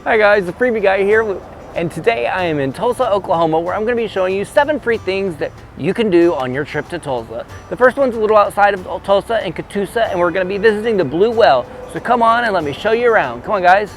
Hi guys, the Freebie Guy here, and today I am in Tulsa, Oklahoma, where I'm going to be showing you 7 free things that you can do on your trip to Tulsa. The first one's a little outside of Tulsa in Catoosa, and we're going to be visiting the Blue Well. So come on and let me show you around. Come on guys.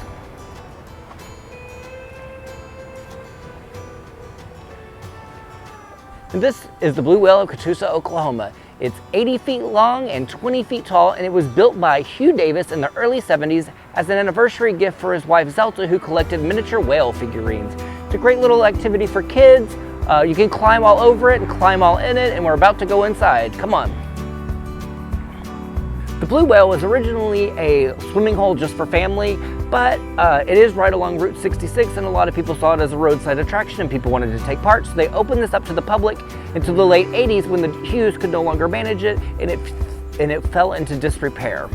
And this is the Blue Well of Catoosa, Oklahoma. It's 80 feet long and 20 feet tall, and it was built by Hugh Davis in the early 70s as an anniversary gift for his wife Zelta, who collected miniature whale figurines. It's a great little activity for kids. You can climb all over it and climb all in it, and we're about to go inside. Come on. The Blue Well was originally a swimming hole just for family, but it is right along Route 66, and a lot of people saw it as a roadside attraction and people wanted to take part, so they opened this up to the public until the late 80s when the Hughes could no longer manage it, and it fell into disrepair.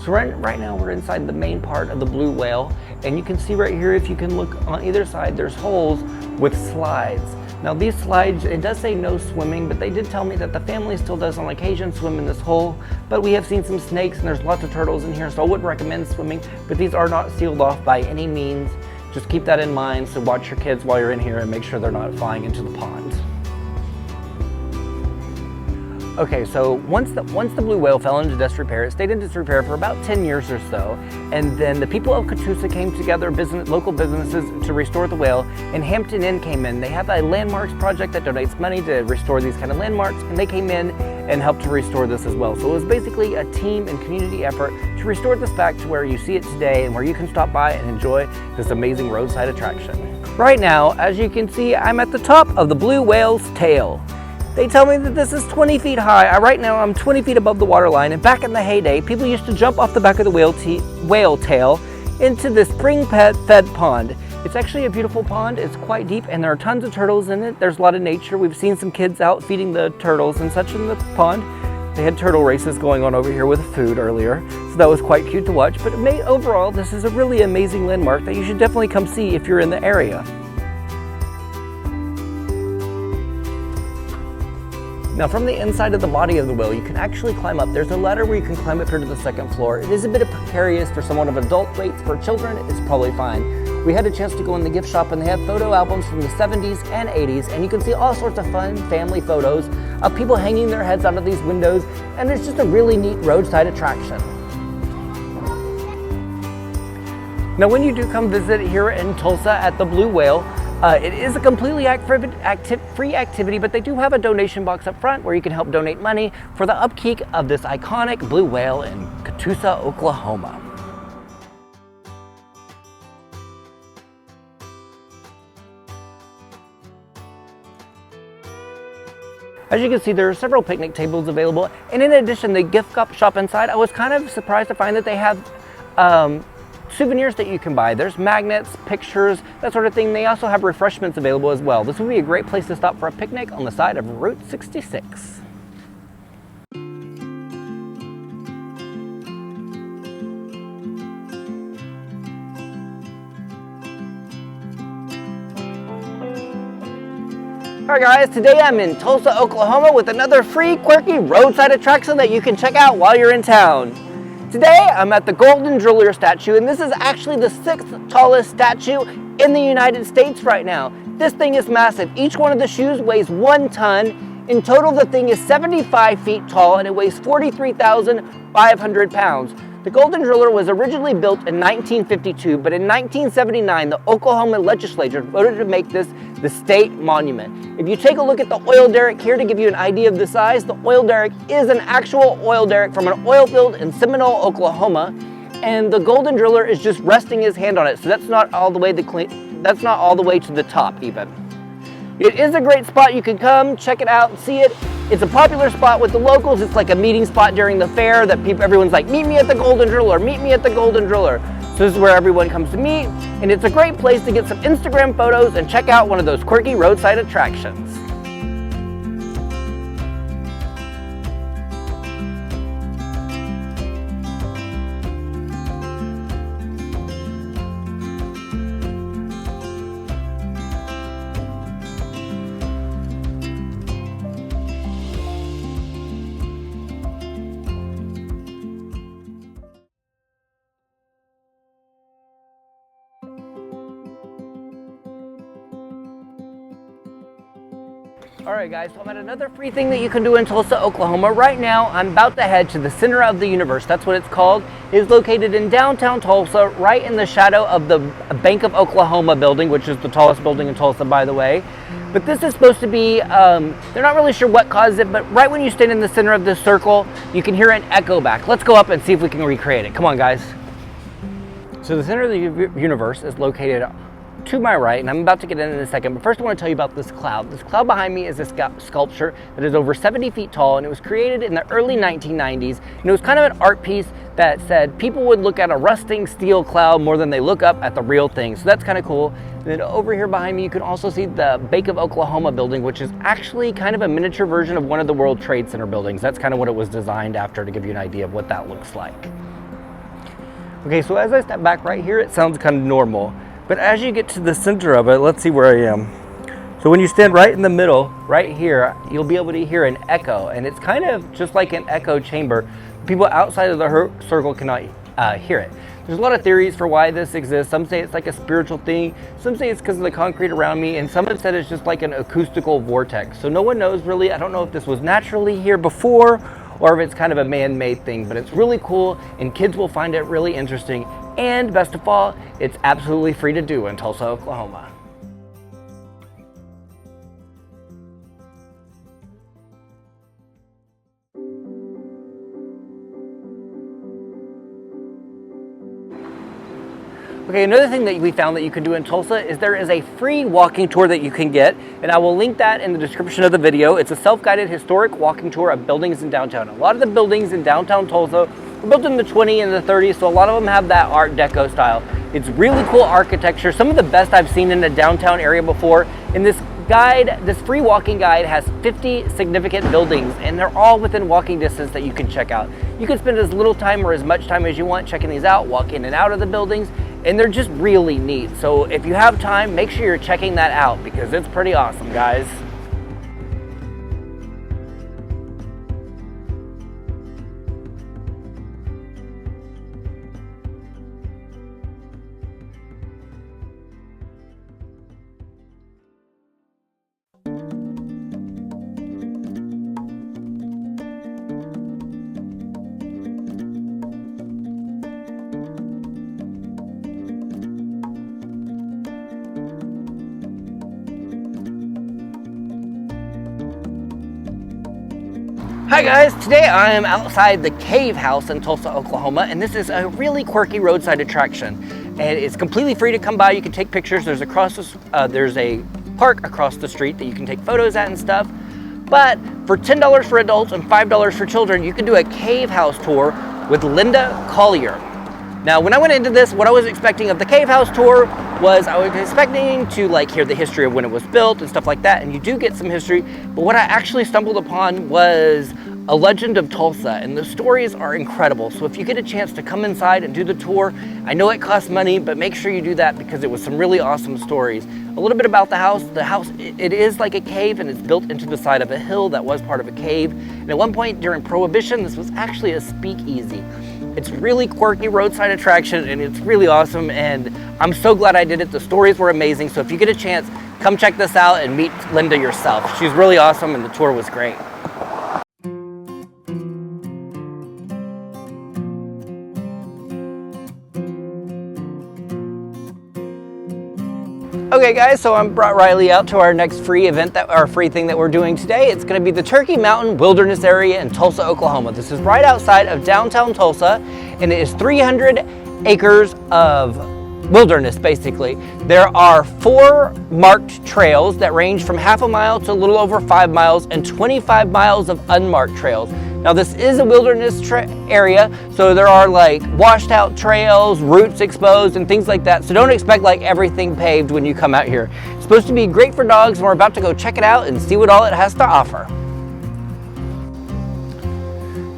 So right now we're inside the main part of the Blue Well, and you can see right here, if you can look on either side, there's holes with slides. Now these slides, it does say no swimming, but they did tell me that the family still does on occasion swim in this hole, but we have seen some snakes and there's lots of turtles in here, so I wouldn't recommend swimming, but these are not sealed off by any means. Just keep that in mind, so watch your kids while you're in here and make sure they're not flying into the pond. Okay, so once the Blue Well fell into disrepair, it stayed in disrepair for about 10 years or so, and then the people of Catoosa came together, local businesses, to restore the whale, and Hampton Inn came in. They have a landmarks project that donates money to restore these kind of landmarks, and they came in and helped to restore this as well. So it was basically a team and community effort to restore this back to where you see it today and where you can stop by and enjoy this amazing roadside attraction. Right now, as you can see, I'm at the top of the Blue Whale's tail. They tell me that this is 20 feet high. Right now I'm 20 feet above the water line, and back in the heyday, people used to jump off the back of the whale tail into the spring-fed pond. It's actually a beautiful pond. It's quite deep, and there are tons of turtles in it. There's a lot of nature. We've seen some kids out feeding the turtles and such in the pond. They had turtle races going on over here with food earlier, so that was quite cute to watch. But overall, this is a really amazing landmark that you should definitely come see if you're in the area. Now from the inside of the body of the whale, you can actually climb up. There's a ladder where you can climb up here to the second floor. It is a bit precarious for someone of adult weight. For children, it's probably fine. We had a chance to go in the gift shop, and they have photo albums from the 70s and 80s, and you can see all sorts of fun family photos of people hanging their heads out of these windows, and it's just a really neat roadside attraction. Now when you do come visit here in Tulsa at the Blue Whale, it is a completely free activity, but they do have a donation box up front where you can help donate money for the upkeep of this iconic blue whale in Catoosa, Oklahoma. As you can see, there are several picnic tables available, and in addition, the gift shop inside, I was kind of surprised to find that they have souvenirs that you can buy. There's magnets, pictures, that sort of thing. They also have refreshments available as well. This would be a great place to stop for a picnic on the side of Route 66. Alright guys, today I'm in Tulsa, Oklahoma with another free, quirky roadside attraction that you can check out while you're in town. Today, I'm at the Golden Driller statue, and this is actually the 6th tallest statue in the United States right now. This thing is massive. Each one of the shoes weighs 1 ton. In total, the thing is 75 feet tall, and it weighs 43,500 pounds. The Golden Driller was originally built in 1952, but in 1979, the Oklahoma legislature voted to make this the state monument. If you take a look at the oil derrick here to give you an idea of the size, the oil derrick is an actual oil derrick from an oil field in Seminole, Oklahoma, and the Golden Driller is just resting his hand on it, so that's not all the way to the top even. It is a great spot. You can come, check it out, and see it. It's a popular spot with the locals. It's like a meeting spot during the fair that everyone's like, meet me at the Golden Driller, meet me at the Golden Driller. So this is where everyone comes to meet, and it's a great place to get some Instagram photos and check out one of those quirky roadside attractions. All right guys, so I'm at another free thing that you can do in Tulsa, Oklahoma. Right now, I'm about to head to the center of the universe. That's what it's called. It is located in downtown Tulsa, right in the shadow of the Bank of Oklahoma building, which is the tallest building in Tulsa, by the way. But this is supposed to be, they're not really sure what caused it, but right when you stand in the center of this circle, you can hear an echo back. Let's go up and see if we can recreate it. Come on, guys. So the center of the universe is located to my right, and I'm about to get in a second, but first I want to tell you about this cloud. This cloud behind me is a sculpture that is over 70 feet tall, and it was created in the early 1990s, and it was kind of an art piece that said people would look at a rusting steel cloud more than they look up at the real thing. So that's kind of cool. And then over here behind me, you can also see the Bank of Oklahoma building, which is actually kind of a miniature version of one of the World Trade Center buildings. That's kind of what it was designed after, to give you an idea of what that looks like. Okay, so as I step back right here, it sounds kind of normal. But as you get to the center of it, let's see where I am. So when you stand right in the middle, right here, you'll be able to hear an echo. And it's kind of just like an echo chamber. People outside of the circle cannot hear it. There's a lot of theories for why this exists. Some say it's like a spiritual thing. Some say it's because of the concrete around me. And some have said it's just like an acoustical vortex. So no one knows really. I don't know if this was naturally here before or if it's kind of a man-made thing. But it's really cool, and kids will find it really interesting. And best of all, it's absolutely free to do in Tulsa, Oklahoma. Okay, another thing that we found that you can do in Tulsa is there is a free walking tour that you can get, and I will link that in the description of the video. It's a self-guided historic walking tour of buildings in downtown. A lot of the buildings in downtown Tulsa were built in the 20s and the 30s, so a lot of them have that Art Deco style. It's really cool architecture, some of the best I've seen in a downtown area before. And this guide, this free walking guide, has 50 significant buildings, and they're all within walking distance that you can check out. You can spend as little time or as much time as you want checking these out, walk in and out of the buildings, and they're just really neat. So if you have time, make sure you're checking that out because it's pretty awesome, guys. Hi guys, today I am outside the Cave House in Tulsa, Oklahoma, and this is a really quirky roadside attraction. And it's completely free to come by. You can take pictures. There's a park across the street that you can take photos at and stuff. But for $10 for adults and $5 for children, you can do a cave house tour with Linda Collier. Now, when I went into this, what I was expecting of the cave house tour was I was expecting to hear the history of when it was built and stuff like that, and you do get some history, but what I actually stumbled upon was a legend of Tulsa, and the stories are incredible. So if you get a chance to come inside and do the tour, I know it costs money, but make sure you do that because it was some really awesome stories. A little bit about the house. The house, it is like a cave, and it's built into the side of a hill that was part of a cave. And at one point during Prohibition, this was actually a speakeasy. It's really quirky roadside attraction, and it's really awesome, and I'm so glad I did it. The stories were amazing. So if you get a chance, come check this out and meet Linda yourself. She's really awesome, and the tour was great. Okay guys, so I brought Riley out to our next free event, our free thing that we're doing today. It's gonna be the Turkey Mountain Wilderness Area in Tulsa, Oklahoma. This is right outside of downtown Tulsa, and it is 300 acres of wilderness, basically. There are 4 marked trails that range from half a mile to a little over 5 miles, and 25 miles of unmarked trails. Now this is a wilderness area, so there are washed out trails, roots exposed, and things like that. So don't expect everything paved when you come out here. It's supposed to be great for dogs, and we're about to go check it out and see what all it has to offer.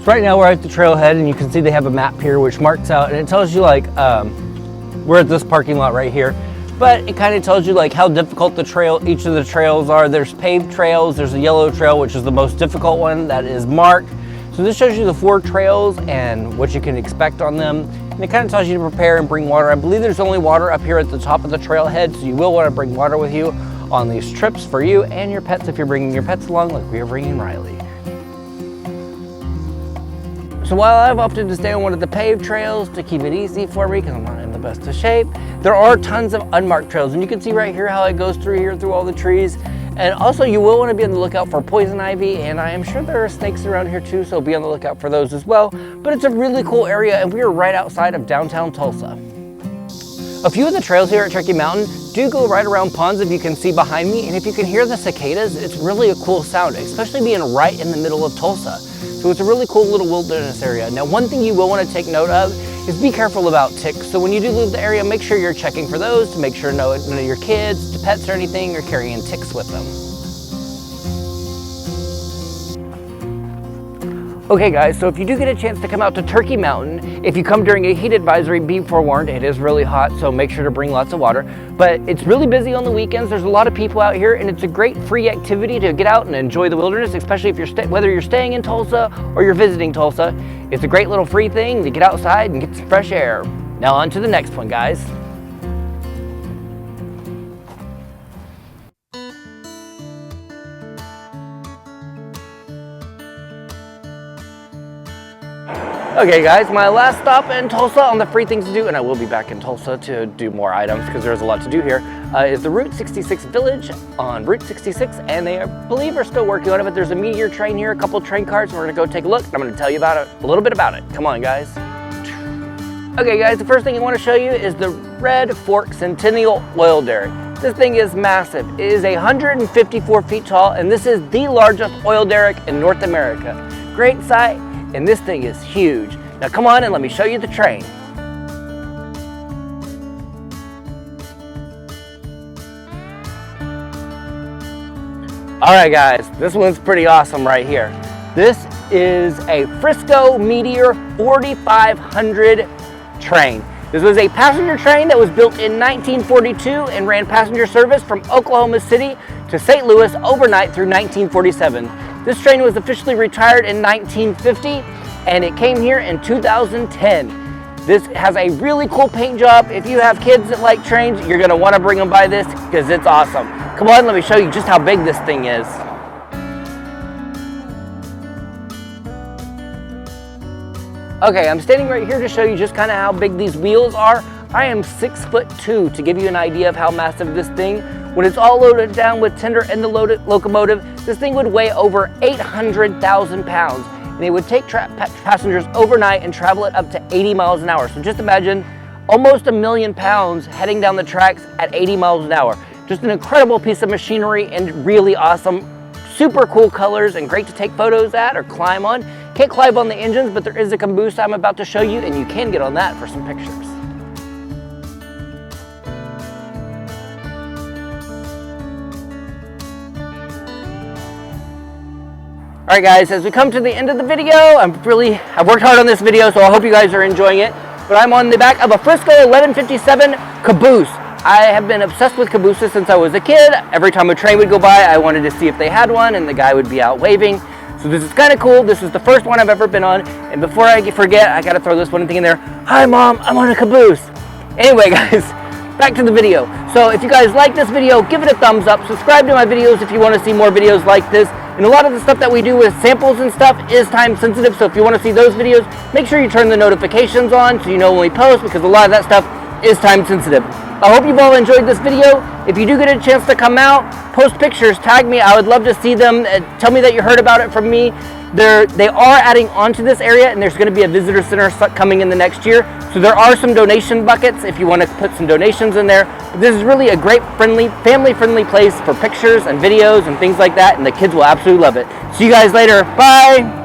So right now we're at the trailhead, and you can see they have a map here which marks out, and it tells you we're at this parking lot right here. But it kind of tells you how difficult each of the trails are. There's paved trails, there's a yellow trail, which is the most difficult one that is marked. So this shows you the 4 trails and what you can expect on them. And it kind of tells you to prepare and bring water. I believe there's only water up here at the top of the trailhead, so you will want to bring water with you. on these trips for you and your pets if you're bringing your pets along like we are bringing Riley. So while I've opted to stay on one of the paved trails to keep it easy for me because I'm not in the best of shape, there are tons of unmarked trails, and you can see right here how it goes through here through all the trees. And also you will want to be on the lookout for poison ivy, and I am sure there are snakes around here too, so be on the lookout for those as well. But it's a really cool area, and we are right outside of downtown Tulsa. A few of the trails here at Turkey Mountain do go right around ponds, if you can see behind me, and if you can hear the cicadas, it's really a cool sound, especially being right in the middle of Tulsa. So it's a really cool little wilderness area. Now, one thing you will want to take note of is be careful about ticks. So when you do leave the area, make sure you're checking for those to make sure none of your kids, pets or anything are carrying ticks with them. Okay guys, so if you do get a chance to come out to Turkey Mountain, if you come during a heat advisory, be forewarned, it is really hot, so make sure to bring lots of water. But it's really busy on the weekends, there's a lot of people out here, and it's a great free activity to get out and enjoy the wilderness, especially if you're whether you're staying in Tulsa or you're visiting Tulsa. It's a great little free thing to get outside and get some fresh air. Now on to the next one, guys. Okay guys, my last stop in Tulsa on the free things to do, and I will be back in Tulsa to do more items because there's a lot to do here, is the Route 66 Village on Route 66, and they, I believe, are still working on it, but there's a meteor train here, a couple train cars, and we're gonna go take a look, and I'm gonna tell you about it, a little bit about it. Come on guys. Okay guys, the first thing I want to show you is the Red Fork Centennial Oil Derrick. This thing is massive. It is 154 feet tall, and this is the largest oil derrick in North America. Great sight. And this thing is huge. Now come on and let me show you the train. All right guys, this one's pretty awesome right here. This is a Frisco Meteor 4500 train. This was a passenger train that was built in 1942 and ran passenger service from Oklahoma City to St. Louis overnight through 1947. This train was officially retired in 1950 and it came here in 2010. This has a really cool paint job. If you have kids that like trains, you're gonna wanna bring them by this because it's awesome. Come on, let me show you just how big this thing is. Okay, I'm standing right here to show you just kind of how big these wheels are. I am 6'2" to give you an idea of how massive this thing. When it's all loaded down with tender and the locomotive, this thing would weigh over 800,000 pounds. And it would take passengers overnight and travel it up to 80 miles an hour. So just imagine almost 1 million pounds heading down the tracks at 80 miles an hour. Just an incredible piece of machinery and really awesome. Super cool colors and great to take photos at or climb on. Can't climb on the engines, but there is a caboose I'm about to show you, and you can get on that for some pictures. All right guys, as we come to the end of the video, I've worked hard on this video, so I hope you guys are enjoying it. But I'm on the back of a Frisco 1157 caboose. I have been obsessed with cabooses since I was a kid. Every time a train would go by, I wanted to see if they had one, and the guy would be out waving. So this is kind of cool. This is the first one I've ever been on. And before I forget, I gotta throw this one thing in there. Hi Mom, I'm on a caboose. Anyway guys, back to the video. So if you guys like this video, give it a thumbs up. Subscribe to my videos if you want to see more videos like this. And a lot of the stuff that we do with samples and stuff is time sensitive. So if you want to see those videos, make sure you turn the notifications on so you know when we post, because a lot of that stuff is time sensitive. I hope you've all enjoyed this video. If you do get a chance to come out, post pictures, tag me. I would love to see them. Tell me that you heard about it from me. They are adding on to this area, and there's going to be a visitor center coming in the next year. So there are some donation buckets if you want to put some donations in there. But this is really a great, family-friendly place for pictures and videos and things like that, and the kids will absolutely love it. See you guys later. Bye.